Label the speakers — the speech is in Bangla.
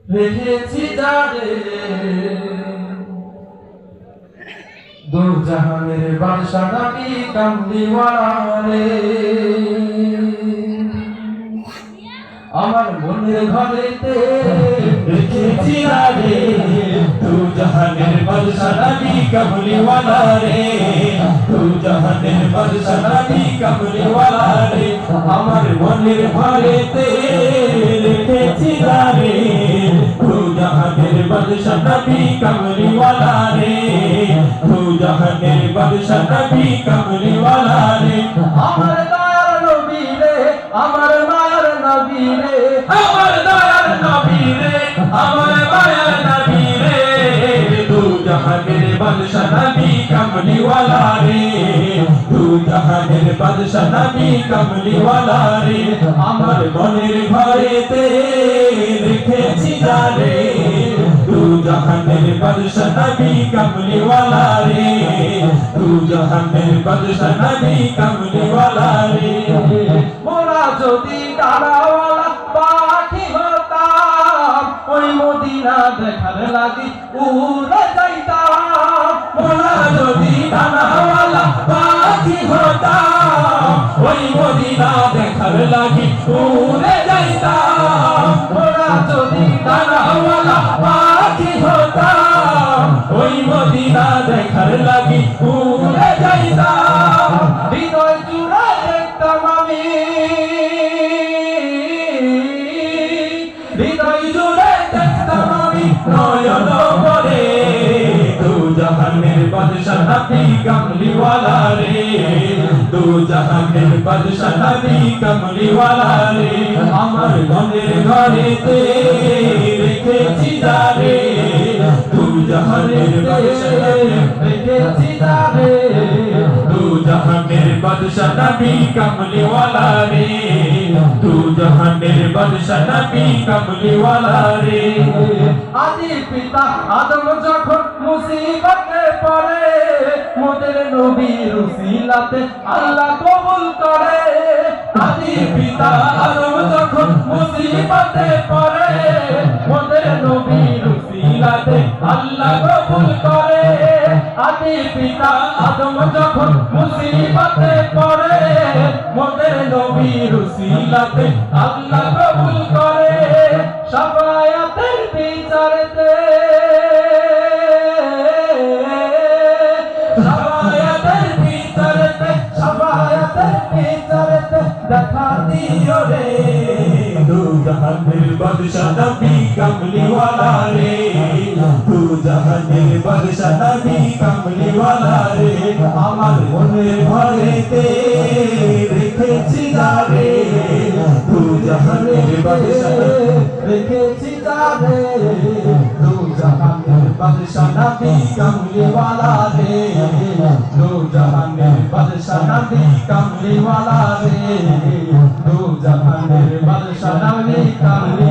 Speaker 1: রেখেছি যারে দু জাহানের বাদশা নবী কামলিওয়ালা রে আমার মনের ঘরেতে রেখেছি যারে দু জাহানের বাদশা নবী কামলিওয়ালা রে দু জাহানের বাদশা নবী কামলিওয়ালা রে আমার মনের ঘরেতে রেখেছি যারে দু জাহানের বাদশা নবী কামলিওয়ালা রে দু জাহানের বাদশা নবী কামলিওয়ালা রে আমার দয়ার নবী রে আমার মায়ার নবী রে আমার দয়ার নবী রে আমার মায়ার নবী রে দু জাহানের বাদশা নবী কামলিওয়ালা রে দু জাহানের বাদশা নবী কামলিওয়ালা রে আমার মনের ঘরেতে রেখেছি যারে দু জাহানের বাদশা নবী কামলিওয়ালা রে দু জাহানের বাদশা নবী কামলিওয়ালা রে মোরা যদি ডানাওয়ালা পাখি হতাম ওই মদিনা দেখার লাগি উড়ে যাইতাম মোরা যদি ডানাওয়ালা পাখি হতাম ওই মদিনা দেখার লাগি উড়ে যাইতাম মোরা যদি ডানাওয়ালা পাখি হতাম ওই মদিনা দেখার লাগি উড়ে যাইতাম হৃদয় জুড়ে দেখতাম আমি হৃদয় জুড়ে দেখতাম আমি নয়ন ভরে দু জাহানের বাদশা নবী কামলিওয়ালা রে দু জাহানের বাদশা নবী কামলিওয়ালা রে আমার মনের ঘরেতে রেখেছি যারে দু জাহানের বাদশা রেখেছি যারে দু জাহানের বাদশা নবী কামলিওয়ালা রে দু জাহানের বাদশা নবী কামলিওয়ালা রে আদি পিতা আদম যখন মুসিবতে পড়ে মোদের নবীর উসিলাতে আল্লাহ কবুল করে আদি পিতা আদম যখন মুসিবতে পড়ে মোদের নবীর উসিলাতে আল্লাহ কবুল করে আদি পিতা আদম যখন মুসিবতে পড়ে মোদের নবীর উসিলাতে আল্লাহ কবুল করে শাফায়াতের বিচারতে শাফায়াতের বিচারতে শাফায়াতের বিচারতে দেখা দিও রে দু জাহানের বাদশা নবী কামলিওয়ালা রে দু জাহানের বাদশা নবী কামলিওয়ালা রে আমার মনের ঘরেতে রেখেছি যারে দু জাহানের বাদশা রেখেছি যারে দু জাহানের বাদশা নবী কামলিওয়ালা রে দু জাহানের বাদশা নবী কামলিওয়ালা রে দু জাহানের বাদশা নবী কামলি